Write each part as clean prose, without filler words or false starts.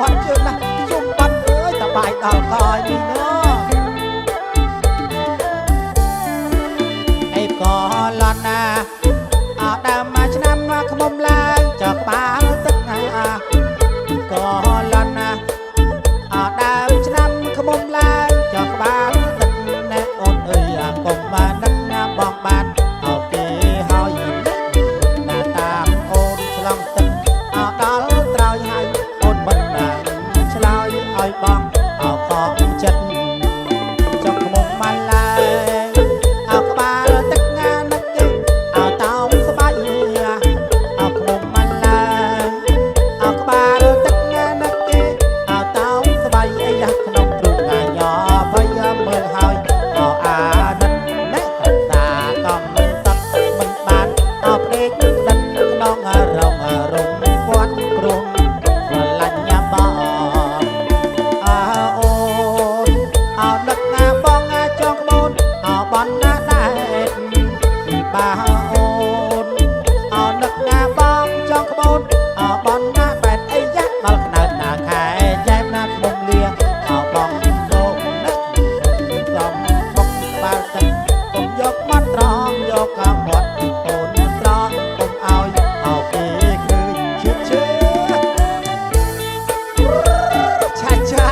ดเจอนะจุ่มปันเอ้ยตะบายดาวคอยมีเนาะไอ้ก่อนลอนนะอาดามาชนะมาขมมลายจากบ้านตึกนาก่อนลอนนะอาดาชนะขมมลายจากบ้านตึกแน่อดเอ้ยกลมมานักงาบอกบ้านเอาเกหอยหน้าตามโอนฉลองตึกเอาดอลตรายให้โอนบันดาฉลอยอ้อยบองเอาของจัดจงขมมมาลายเอากบ้านตึกงานนักเก็บเอาเต้าสบายเอาขมมมาลายเอากบ้านตึกงานนักเก็บเอาเต้าสบายไอ้ยักษ์ขนมตรุงงานยอพยามเมืองหอยเอาอาดันเน็ตตาก็มันตักมันบานเอาเพลงดันน้องเรารงวัดกรุงลัญญาบอนเอาโอนเอาดักงาบองงาจองขบวนเอาบอลหน้าได้บ้าโอนเอาดักงาบองจองขบวนเอาบอลหน้าแปดไอ้ยักษ์มาขนาดหน้าแข่แย้มหน้าขบวนเลียเอาบองโดนนักลองบองบาสักผมยกมัดตรองยกกำหมดโอนตรองผมเอาเกคือเชื่อช้าช้า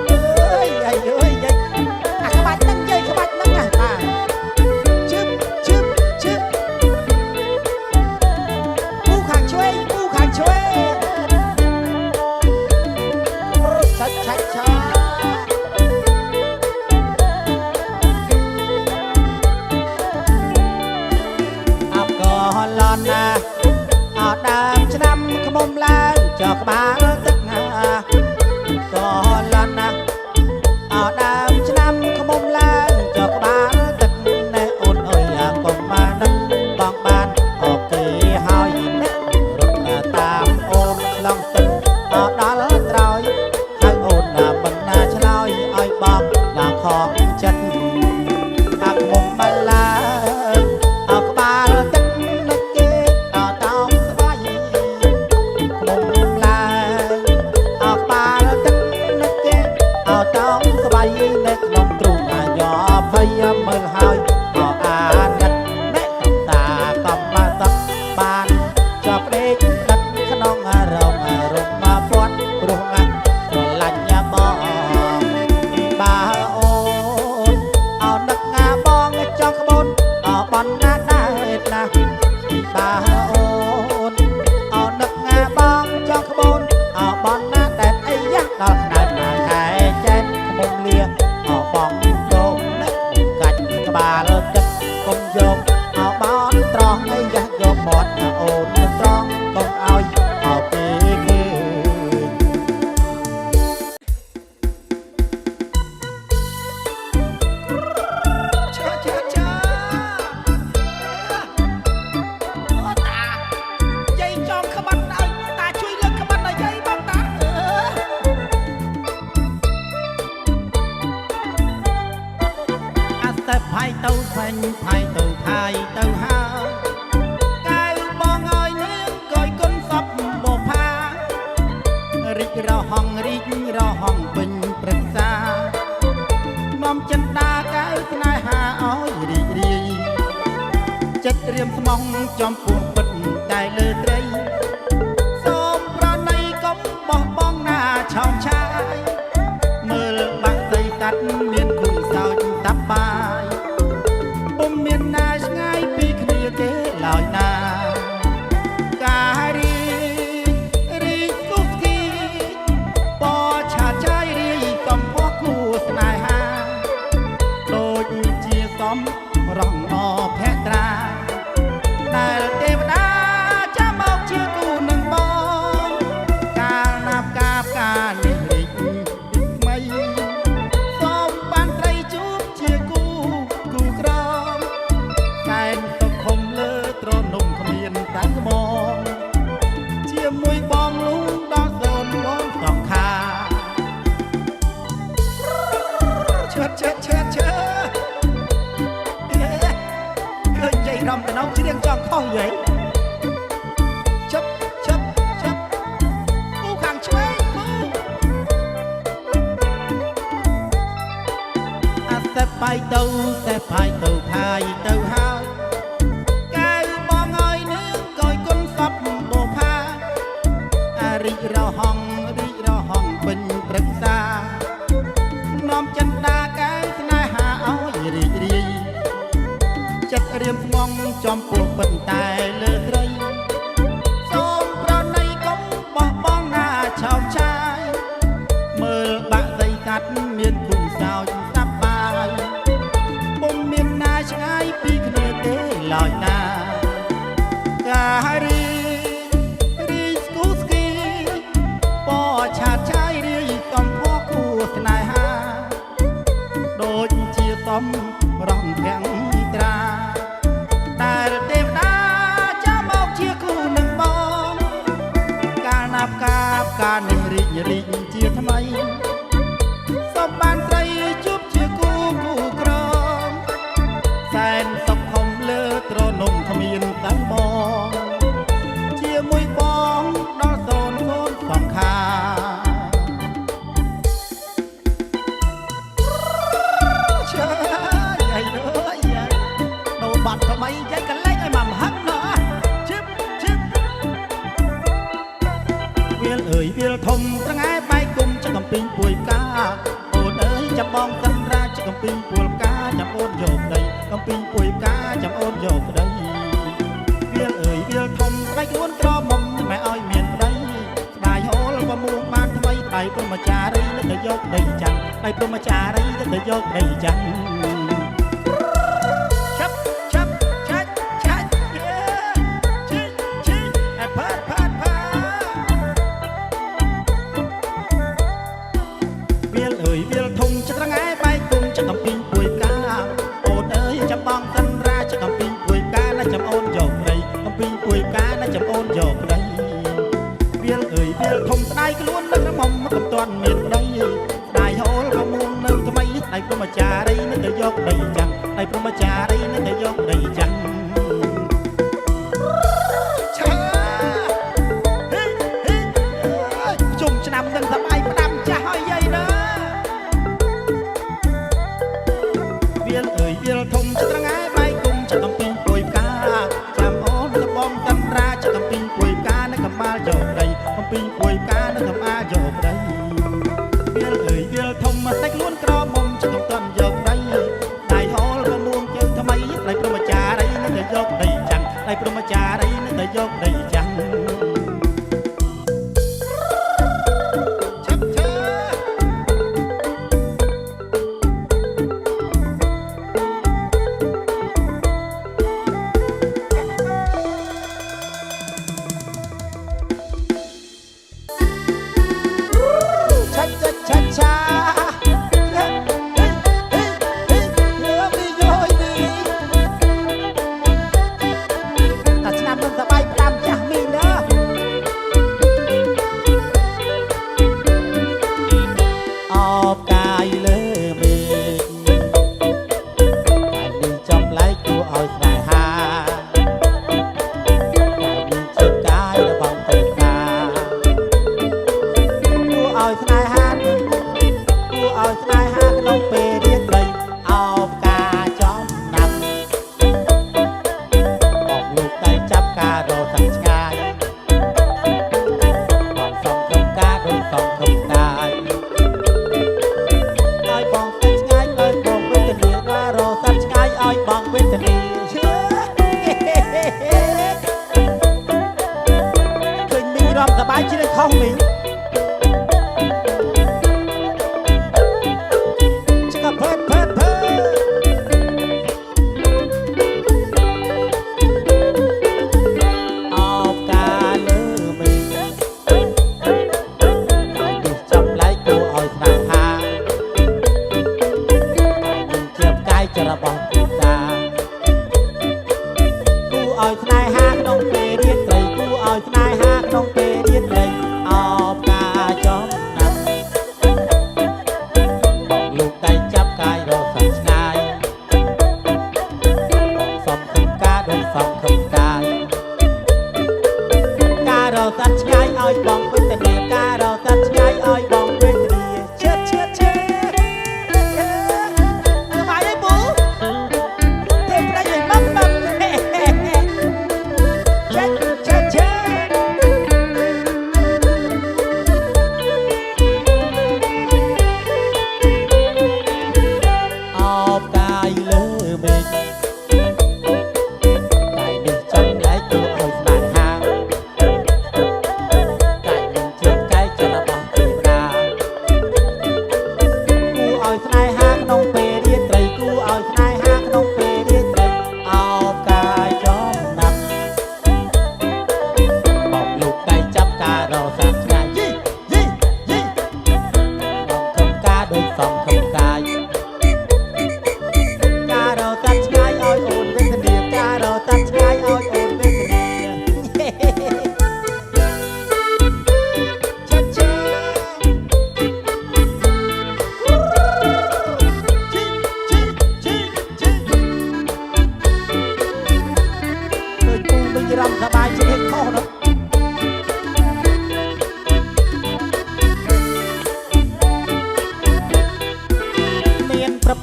เอ้ยไอ้เอ้ยขบัดนั่งเย้ยขบัดนั่งชึบชึบชึบผู้ขังช่วยผู้ขังช่วยช้าช้าช้าเอาก่อนลอนนะเอาดามชะนำขมมแล้วจอกบ้านตึกงาก่อนลอนนะเอาดามชะนำขมมแล้วจอกบ้านตึกในอุ่นเอ้ยกลมมานักบองบ้านออกเกหอยนักรุกตามโอนลองตึกเอาดอลตรอยให้โอนมันน่าฉลอยอ้อยบอกลาของจัดเอาขมมมาลาเอากบ้านตึกนักเก็บเอาเต้าสบายขมมลาเอากบ้านตึกนักเก็บเอาเต้าสบายในขนมตรุงยอพยามเมืองหอยเอาอาดัดแม่ตาก็มาตักบ้านจอบเด็กดัดขนมเรามาฟอดกรุงลัญญาบองบ้าโอนเอานักงาบองจองขบวนเอาบอลหน้าได้นะบ้าโอนเอานักงาบองจองขบวนเอาบอลหน้าแต่ไอ้ยักษ์ดอกขนาดหน้าแข่แจ้งขมมเลียเอาบองโดนนักกัดกบาลจัดกงโยมเอาบอลตรองไอ้ยักษ์โยมหมดโอนตรองกงเอาเกคือเชื่อโอ้ตาใจจอมขบันเอาตาช่วยเลือกขบันหน่อยใจบ้างตาอาศัยไผ่เต้าไผ่ไผ่เต้าไผ่เต้าหากายบองอ้อยเนื้อกอยก้นซับบ่พาริกเราห้องริกเราห้องเป็นประสามอมจันดากายนายหาอ้อยรีจัดเตรียมสมองจอมปวงปิดได้เลยไตรส้มประในก้มบ่บ้องหน้าชาวชายเมื่อบักใส่ตัดเมียนคุยสาวจึงตับบายปุ่มเมียนนายง่ายปีขณีเกลอยนาการีกุกทีปอชาใจรีต้อมพ่อคู่สนายหาโดยเจียซ้อมร้องอแพตราแต่เทวดาจะบอกเชื่อกูหนึ่งบองการนับกาบการเน បាយទៅតែបាយទៅផាយទៅហើយកែវបងអើយនាងកយគុណសពបោផារីករហងពេញប្រឹក្សានាំចិនដាកែវស្នេហាអើយរីករាយចិត្តរៀមស្ងងចំពោះពិតតែលើត្រីសូមប្រណីកុំបោះបង់ណាឆោមឆាយមើលបាក់សៃកាត់មានគុំសោចស្ដាប់បាយពុំមានណាឆ្ងាយពីគ្នាទេឡើយណាការីស្គូស្គីពណ៌ឆាតឆាយរាយកំផគួស្នេហាដូចជាតំរងភាំងត្រាដែលទេវតាចាំមកជាគូនឹងបងកាលណាប់កាលនេះរីកជាថ្មីសូមបានស្រីជួបជាគូក្រមសែនសុខខំលើត្រនំគ្មានតែបងជាមួយបងដល់សូនកូនសង្ខាឈើយាយដូនបាត់ថ្មីយាយកលែងឲ្យមកហឹកណោះជិបវាលអើយវាលធំត្រងែបែកគុំចកំពីងពួយផ្កាអូនអើយចាំបងសិនរាចកំពីងពួយផ្កាចាំអូនយកដីកំពីងពួយផ្កាចាំអូនយកដីវាលអើយវាលធំស្បែកខ្លួនក្រមុំមិនឲ្យមានប្តីស្ដាយហូលក៏មួងបានថ្មីដៃព្រមចារីទៅយកដីចាំងដៃព្រមចារីទៅយកដីចាំងខ្លួននៅក្រមុំមិនទាន់មានប្តីស្ដាយហូលក៏មួងនៅថ្មីដៃព្រមចារីនៅទៅយកដីចាំងដៃព្រមចារីនៅទៅយកដីចាំងឆាជុំឆ្នាំនឹងសបាយផ្ដាំចាស់ឲ្យយាយណាវាលអើយវាលធំត្រងែបែកគុំចកំពីងពួយផ្កាចាំអូនលបងតាំរាចកំពីងពួយផ្កានៅកំបាលយកដីកំពីងពួយផ្កានៅកំអាយកដីវាលអើយវាលធំមកតែខ្លួនក្រមុំចកំតាន់យកដីដៃហូលក៏មួងជើងថ្មីដៃព្រមចារីនៅតែយកដីចាំងដៃព្រមចារីនៅតែយកដីចាំងសបាយជាខុសមី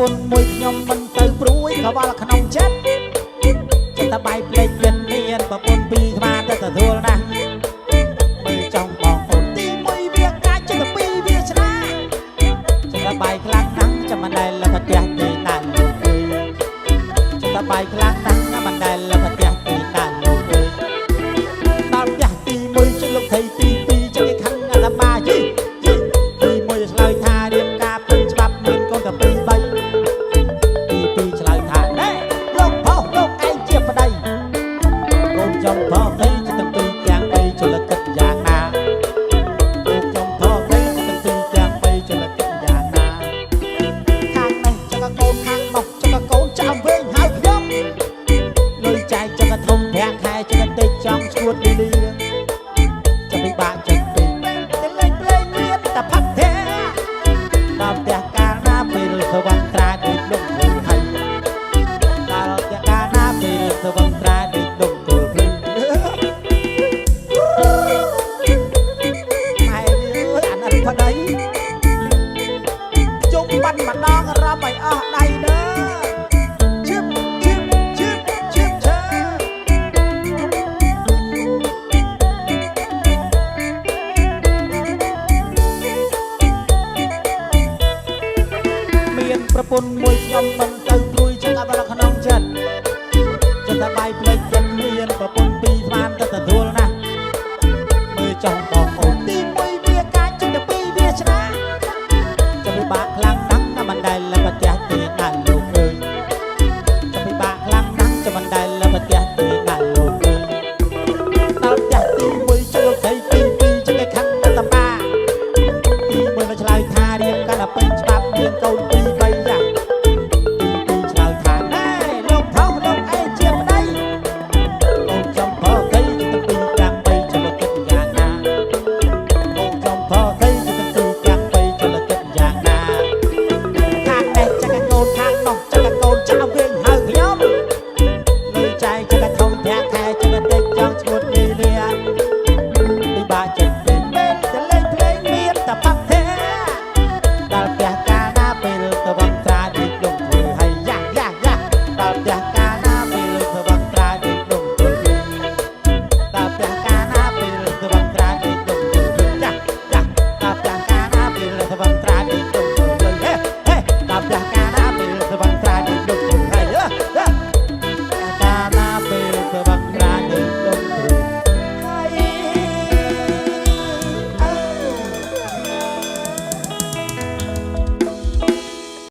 នមួយខ្ញុំមិនទៅព្រួយក៏វល់ក្នុងចិត្តចិត្តតែបាយភ្លេចមានប្រពន្ធពីរស្មាទៅទទួលណាស់មើលចង់បងប្អូនទីមួយវាកាច់ចិត្តពីរវាឆ្លាចិត្តតែបាយខ្លាំងណាស់ចាំមិនដែលលផ្ទះទេតាលោកអើយចិត្តតែបាយខ្លាំងណាស់មិនដែលលផ្ទះទេតាលោកអើយដល់ផ្ទះទីមួយជិះលោកថៃទីពីរចិត្តខឹងអាឡាបាយីទីមួយឆ្លើយថារៀបការពេញច្បាប់មានកូនតែពីរបីទីពីរឆ្លើយថាណែលោកផុសលោកឯងជាប្តីកូនចង់ផុសទៅចិត្តពីរទាំងបីជលកិតយ៉ាងណាកូនចង់ផុសទៅចិត្តពីរទាំងបីជលកិតយ៉ាងណាខាងនេះចង្កកូនខាងនោះចង្កកូនចាំវិញហើយខ្ញុំលុយចាយចង្កធំ5ខែចង្កតិចចង់ឈួតលីលីចាំពិបាកចិត្តពេកតែលេងភ្លេងមានតែផាត់ទេដល់ផ្ទះកាលណាពេលទៅវត្តត្រាដូចដុំធ្វើហើយដល់ផ្ទះកាលណាពេលទៅវត្តត្រាដូចដុំធ្វើភ្លឺម៉ែអើយអាណិតប្តីជុំបាត់ម្ដងរំឲ្យអស់ដៃដើឈឹបឈឹបឈឹបឈឹបឈើមានប្រពន្ធមួយខ្ញុំមិន